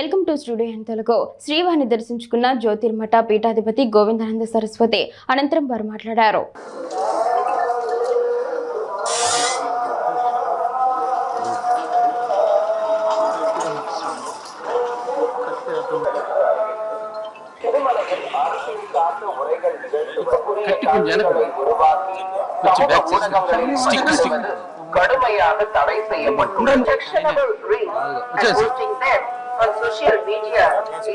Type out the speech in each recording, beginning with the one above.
Welcome to studio in Telugu. శ్రీవారిని దర్శించుకున్న జ్యోతిర్మఠ పీఠాధిపతి గోవిందానంద సరస్వతి అనంతరం వారు మాట్లాడారు. கடுமையாக தடை செய்யப்பட்டுள்ளது. On social media is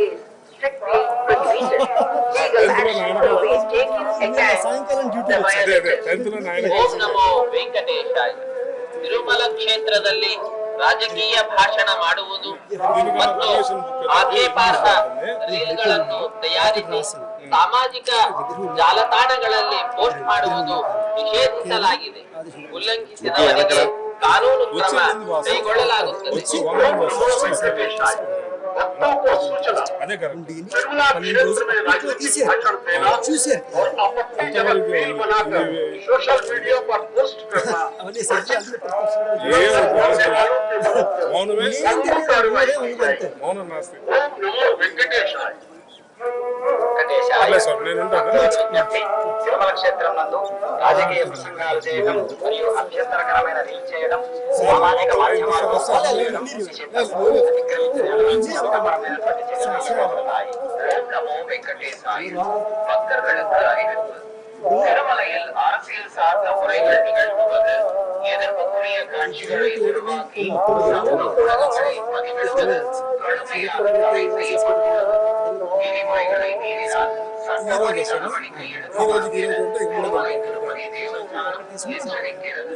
strictly prohibited. Legal action will be taken against the violators. ಓಂ ನಮೋ ವೆಂಕಟೇಶಾಯ. ತಿರುಮಲ ಕ್ಷೇತ್ರದಲ್ಲಿ ರಾಜಕೀಯ ಭಾಷಣ ಮಾಡುವುದು ಮತ್ತು ಆಕ್ಷೇಪಾರ್ಹ ರೀಲ್ಗಳನ್ನು ತಯಾರಿಸಿ ಸಾಮಾಜಿಕ ಜಾಲತಾಣಗಳಲ್ಲಿ ಪೋಸ್ಟ್ ಮಾಡುವುದು ನಿಷೇಧಿಸಲಾಗಿದೆ. ಉಲ್ಲಂಘಿಸಿದವರಿಗೆ ಕಾನೂನು ಕ್ರಮ ಕೈಗೊಳ್ಳಲಾಗುತ್ತದೆ. తిరుమల క్షేత్రం నందు రాజకీయ ప్రసంగాలు చేయడం మరియు అభ్యంతరకరమైన రీల్ చేయడం సామాజిక మాధ్యమాల్లో பக்தர்களுக்கு அறிவிப்பு. திருமலையில் அரசியல் சார்ந்த முறைகள் நிகழ்த்துவது, எதிர்ப்புக்குரிய காட்சிகளை உருவாக்கி சமூக ஊடகங்களை பதிவிடுவது கடுமையாக தடை செய்யப்பட்டுள்ளது. விதிமுறைகளை மீறினால் சட்டப்படி நடவடிக்கை எடுக்கப்படும். திருமலை திருப்பதி தேவஸ்தானம் எச்சரிக்கிறது.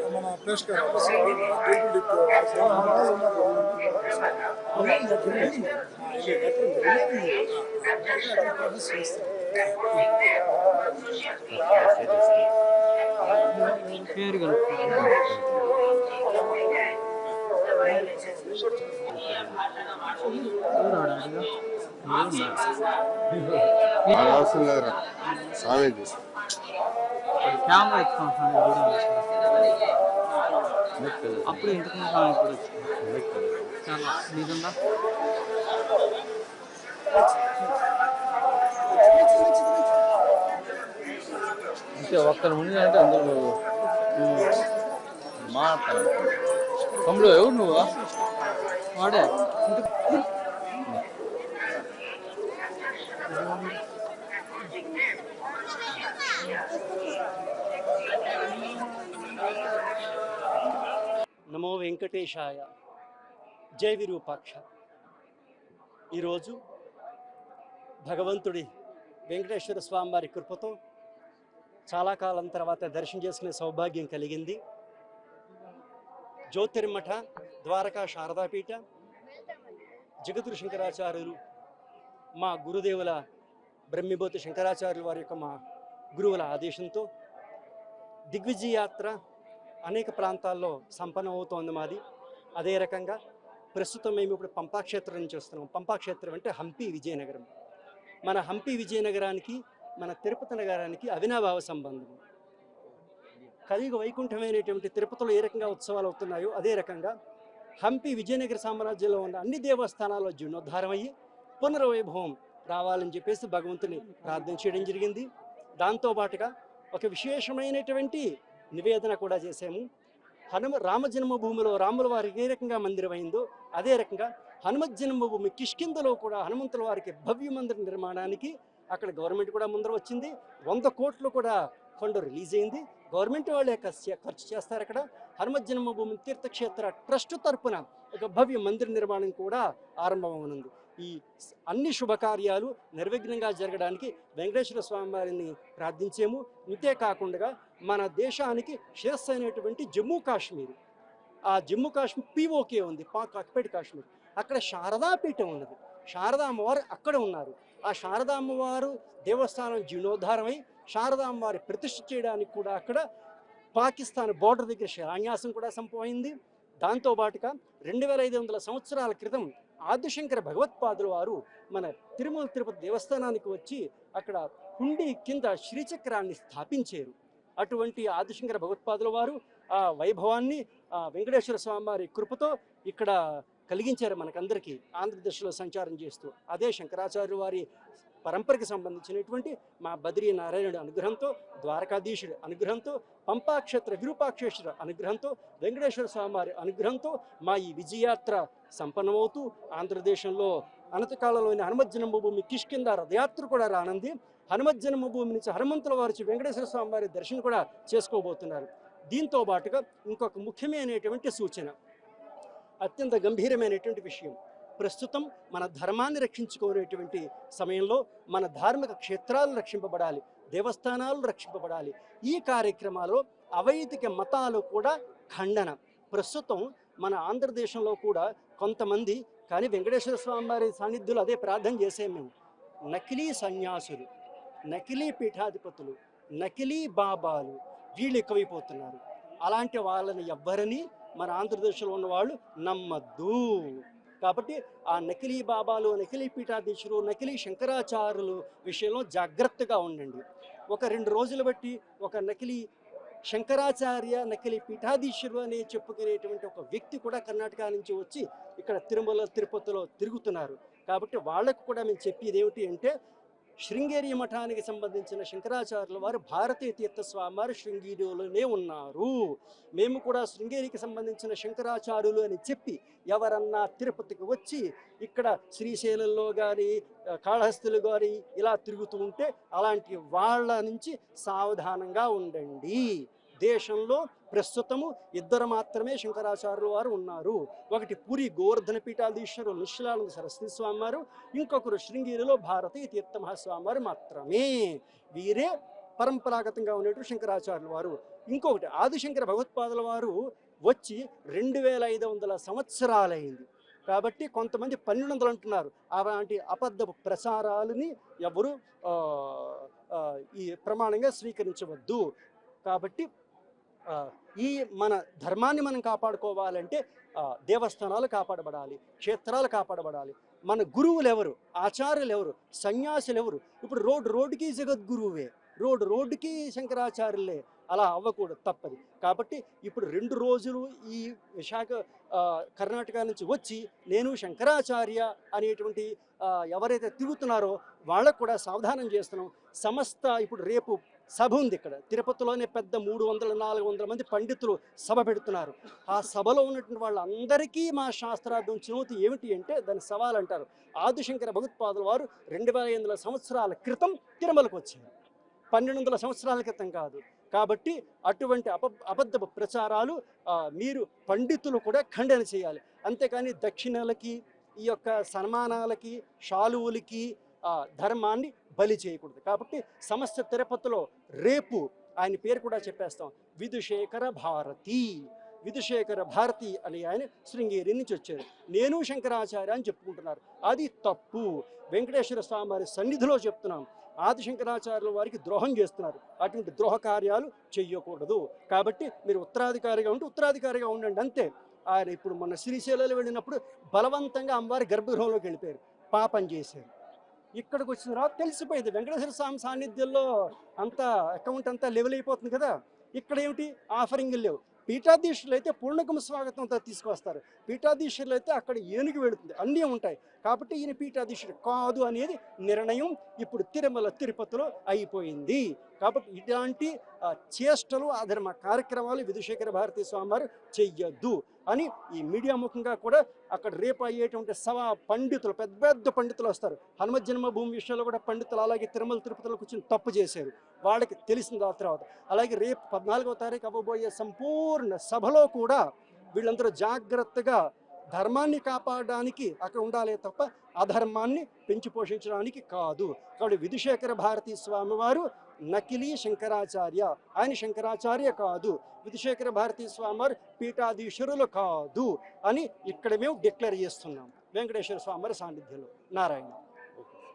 అప్పుడు ఇంటికి ఇప్పుడు చాలా నిజంగా అంటే ఒక్కరి ముందు అంటే అందరూ మాట్లాడతారు. తమ్ముడు ఎవరు నువ్వు? వాడే నమో వెంకటేశాయ. జై విరూపాక్ష. ఈరోజు భగవంతుడి వెంకటేశ్వర స్వామి వారి కృపతో చాలా కాలం తర్వాత దర్శనం చేసుకునే సౌభాగ్యం కలిగింది. జ్యోతిర్మఠ ద్వారకా శారదాపీఠ జగద్గురు శంకరాచార్యులు మా గురుదేవుల బ్రహ్మిభూతి శంకరాచార్యుల వారి యొక్క మా గురువుల ఆదేశంతో దిగ్విజయ యాత్ర అనేక ప్రాంతాల్లో సంపన్నమవుతోంది మాది. అదే రకంగా ప్రస్తుతం మేము ఇప్పుడు పంపాక్షేత్రం నుంచి వస్తున్నాం. పంపాక్షేత్రం అంటే హంపి విజయనగరం. మన హంపి విజయనగరానికి మన తిరుపతి నగరానికి అవినాభావ సంబంధం. కలియుగ వైకుంఠమైనటువంటి తిరుపతిలో ఏ రకంగా ఉత్సవాలు అవుతున్నాయో అదే రకంగా హంపి విజయనగర సామ్రాజ్యంలో ఉన్న అన్ని దేవస్థానాల్లో జీర్ణోద్ధారం అయ్యి పునర్వైభవం రావాలని చెప్పేసి భగవంతుని ప్రార్థన చేయడం జరిగింది. దాంతోపాటుగా ఒక విశేషమైనటువంటి నివేదన కూడా చేశాము. రామ జన్మభూమిలో రాముల వారికి ఏ రకంగా మందిరం అయిందో అదే రకంగా హనుమత్ జన్మభూమి కిష్కిందలో కూడా హనుమంతుల వారికి భవ్య మందిర నిర్మాణానికి అక్కడ గవర్నమెంట్ కూడా ముందర వచ్చింది. 100 కోట్లు కూడా ఫండ్ రిలీజ్ అయింది. గవర్నమెంట్ వాళ్ళే ఖర్చు చేస్తారు. అక్కడ హనుమత్ జన్మభూమి తీర్థక్షేత్ర ట్రస్ట్ తరపున ఒక భవ్య మందిర నిర్మాణం కూడా ఆరంభమవునుంది. ఈ అన్ని శుభకార్యాలు నిర్విఘ్నంగా జరగడానికి వెంకటేశ్వర స్వామి వారిని ప్రార్థించాము. ఇంతేకాకుండా మన దేశానికి శిరస్సు అయినటువంటి జమ్మూ కాశ్మీర్, ఆ జమ్మూ కాశ్మీర్ పిఓకే ఉంది, పాక్ ఆక్యుపైడ్ కాశ్మీర్. అక్కడ శారదాపీఠం ఉన్నది. శారదా అమ్మవారు అక్కడ ఉన్నారు. ఆ శారదా అమ్మవారు దేవస్థానం జీర్ణోద్ధారమై శారదా అమ్మవారి ప్రతిష్ఠ చేయడానికి కూడా అక్కడ పాకిస్తాన్ బోర్డర్ దగ్గర శిలాన్యాసం కూడా సంభవమైంది. దాంతోపాటుగా 2500 సంవత్సరాల క్రితం ఆదిశంకర భగవత్పాదుల వారు మన తిరుమల తిరుపతి దేవస్థానానికి వచ్చి అక్కడ హుండీ కింద శ్రీచక్రాన్ని స్థాపించారు. అటువంటి ఆదిశంకర భగవత్పాదుల వారు ఆ వైభవాన్ని వెంకటేశ్వర స్వామి వారి కృపతో ఇక్కడ కలిగించారు మనకందరికీ ఆంధ్రప్రదేశ్లో సంచారం చేస్తూ. అదే శంకరాచార్యుల వారి పరంపరకి సంబంధించినటువంటి మా బద్రీ నారాయణుడి అనుగ్రహంతో, ద్వారకాధీశుడి అనుగ్రహంతో, పంపాక్షేత్ర విరూపాక్షేశ్వర అనుగ్రహంతో, వెంకటేశ్వర స్వామి వారి అనుగ్రహంతో మా ఈ విజయయాత్ర సంపన్నమవుతూ ఆంధ్రదేశంలో అనంతకాలంలోని హనుమత్ జన్మభూమి కిష్కింద రథయాత్ర కూడా రానుంది. హనుమత్ జన్మభూమి నుంచి హనుమంతుల వారి వెంకటేశ్వర స్వామి వారి దర్శనం కూడా చేసుకోబోతున్నారు. దీంతో పాటుగా ఇంకొక ముఖ్యమైనటువంటి సూచన, అత్యంత గంభీరమైనటువంటి విషయం. ప్రస్తుతం మన ధర్మాన్ని రక్షించుకునేటువంటి సమయంలో మన ధార్మిక క్షేత్రాలు రక్షింపబడాలి, దేవస్థానాలు రక్షింపబడాలి. ఈ కార్యక్రమాల్లో అవైదిక మతాలు కూడా ఖండన. ప్రస్తుతం మన ఆంధ్రదేశంలో కూడా కొంతమంది, కానీ వెంకటేశ్వర స్వామి వారి సాన్నిధ్యంలో అదే ప్రార్థన చేసాం మేము, నకిలీ సన్యాసులు, నకిలీ పీఠాధిపతులు, నకిలీ బాబాలు వీళ్ళు ఎక్కువైపోతున్నారు. అలాంటి వాళ్ళని ఎవ్వరని మన ఆంధ్రదేశంలో ఉన్న వాళ్ళు నమ్మద్దు. కాబట్టి ఆ నకిలీ బాబాలు, నకిలీ పీఠాధీశులు, నకిలీ శంకరాచార్యులు విషయంలో జాగ్రత్తగా ఉండండి. ఒక 2 రోజులు బట్టి ఒక నకిలీ శంకరాచార్య, నకిలీ పీఠాధీశులు అనే చెప్పుకునేటువంటి ఒక వ్యక్తి కూడా కర్ణాటక నుంచి వచ్చి ఇక్కడ తిరుమల తిరుపతిలో తిరుగుతున్నారు. కాబట్టి వాళ్ళకు కూడా మేము చెప్పేది ఏమిటి అంటే, శృంగేరి మఠానికి సంబంధించిన శంకరాచార్యుల వారు భారతీయ తీర్థస్వామి వారు శృంగేరిలోనే ఉన్నారు. మేము కూడా శృంగేరికి సంబంధించిన శంకరాచార్యులు అని చెప్పి ఎవరన్నా తిరుపతికి వచ్చి ఇక్కడ శ్రీశైలంలో కానీ కాళహస్తులు కానీ ఇలా తిరుగుతూ ఉంటే అలాంటి వాళ్ళ నుంచి సావధానంగా ఉండండి. దేశంలో ప్రస్తుతము 2 మాత్రమే శంకరాచార్యుల వారు ఉన్నారు. ఒకటి పూరి గోవర్ధన పీఠాధీశ్వరులు నిశ్చలానంద సరస్వతి స్వామి వారు, ఇంకొకరు శృంగేరిలో భారతీయ తీర్థ మహాస్వామి వారు మాత్రమే. వీరే పరంపరాగతంగా ఉండేటువంటి శంకరాచార్యుల వారు. ఇంకొకటి ఆదిశంకర భగవత్పాదుల వారు వచ్చి 2500 సంవత్సరాలైంది. కాబట్టి కొంతమంది 1200 అంటున్నారు. అలాంటి అబద్ధ ప్రచారాలని ఎవరు ఈ ప్రమాణంగా స్వీకరించవద్దు. కాబట్టి ఈ మన ధర్మాన్ని మనం కాపాడుకోవాలంటే దేవస్థానాలు కాపాడబడాలి, క్షేత్రాలు కాపాడబడాలి. మన గురువులు ఎవరు, ఆచార్యులు ఎవరు, సన్యాసులు ఎవరు? ఇప్పుడు రోడ్డుకి జగద్గురువే, రోడ్డుకి శంకరాచార్యులే. అలా అవ్వకూడదు, తప్పది. కాబట్టి ఇప్పుడు 2 రోజులు ఈ విశాఖ కర్ణాటక నుంచి వచ్చి నేను శంకరాచార్య అనేటువంటి ఎవరైతే తిరుగుతున్నారో వాళ్ళకు కూడా సావధానం చేస్తున్నాం. సమస్త ఇప్పుడు రేపు సభ ఉంది ఇక్కడ తిరుపతిలోనే, పెద్ద 300-400 మంది పండితులు సభ పెడుతున్నారు. ఆ సభలో ఉన్నటువంటి వాళ్ళందరికీ మా శాస్త్రార్థం చినోతి ఏమిటి అంటే, దాని సవాల్ అంటారు. ఆదిశంకర భగవత్పాదుల వారు 2500 సంవత్సరాల క్రితం తిరుమలకు వచ్చారు, 1200 సంవత్సరాల క్రితం కాదు. కాబట్టి అటువంటి అబద్ధ ప్రచారాలు మీరు పండితులు కూడా ఖండన చేయాలి. అంతేకాని దక్షిణలకి, ఈ యొక్క సన్మానాలకి, షాలువులకి ధర్మాన్ని బలి చేయకూడదు. కాబట్టి సమస్త తిరుపతిలో రేపు ఆయన పేరు కూడా చెప్పేస్తాం, విధుశేఖర భారతి అని ఆయన శృంగేరి నుంచి వచ్చారు. నేను శంకరాచార్య అని చెప్పుకుంటున్నారు. అది తప్పు. వెంకటేశ్వర స్వామి వారి సన్నిధిలో చెప్తున్నాం, ఆదిశంకరాచార్యుల వారికి ద్రోహం చేస్తున్నారు. అటువంటి ద్రోహ కార్యాలు చెయ్యకూడదు. కాబట్టి మీరు ఉత్తరాధికారిగా ఉండండి అంతే. ఆయన ఇప్పుడు మొన్న శ్రీశైలంలో వెళ్ళినప్పుడు బలవంతంగా అమ్మవారి గర్భగృహంలోకి వెళ్ళిపోయారు, పాపం చేశారు. ఇక్కడికి వచ్చిన తర్వాత తెలిసిపోయింది వెంకటేశ్వర స్వామి సాన్నిధ్యంలో అంతా అకౌంట్ అంతా లెవెల్ అయిపోతుంది కదా. ఇక్కడ ఏమిటి ఆఫరింగ్లు లేవు. పీఠాధీశులు అయితే పూర్ణకమ స్వాగతంతో తీసుకొస్తారు, పీఠాధీశులు అయితే అక్కడ ఏనుగు వెళుతుంది, అన్నీ ఉంటాయి. కాబట్టి ఈయన పీఠాధీశుడు కాదు అనేది నిర్ణయం ఇప్పుడు తిరుపతిలో అయిపోయింది. కాబట్టి ఇలాంటి చేష్టలు, అధర్మ కార్యక్రమాలు విధుశేఖర భారతీ స్వామి వారు చెయ్యొద్దు అని ఈ మీడియా ముఖంగా కూడా అక్కడ రేపు అయ్యేటువంటి సభ పండితులు, పెద్ద పండితులు వస్తారు. హనుమత్ జన్మభూమి విషయంలో కూడా పండితులు అలాగే తిరుపతిలో కూర్చొని తప్పు చేశారు, వాళ్ళకి తెలిసింది ఆ తర్వాత. అలాగే రేపు 14వ తారీఖు అవ్వబోయే సంపూర్ణ సభలో కూడా వీళ్ళందరూ జాగ్రత్తగా ధర్మాన్ని కాపాడడానికి అక్కడ ఉండాలే తప్ప అధర్మాన్ని పెంచి పోషించడానికి కాదు. కాబట్టి విధుశేఖర భారతీ స్వామి వారు నకిలీ శంకరాచార్య, ఆయన శంకరాచార్య కాదు. విధుశేఖర భారతీ స్వామి వారు పీఠాధీశ్వరులు కాదు అని ఇక్కడ మేము డిక్లేర్ చేస్తున్నాం వెంకటేశ్వర స్వామి వారి సాన్నిధ్యంలో. నారాయణ.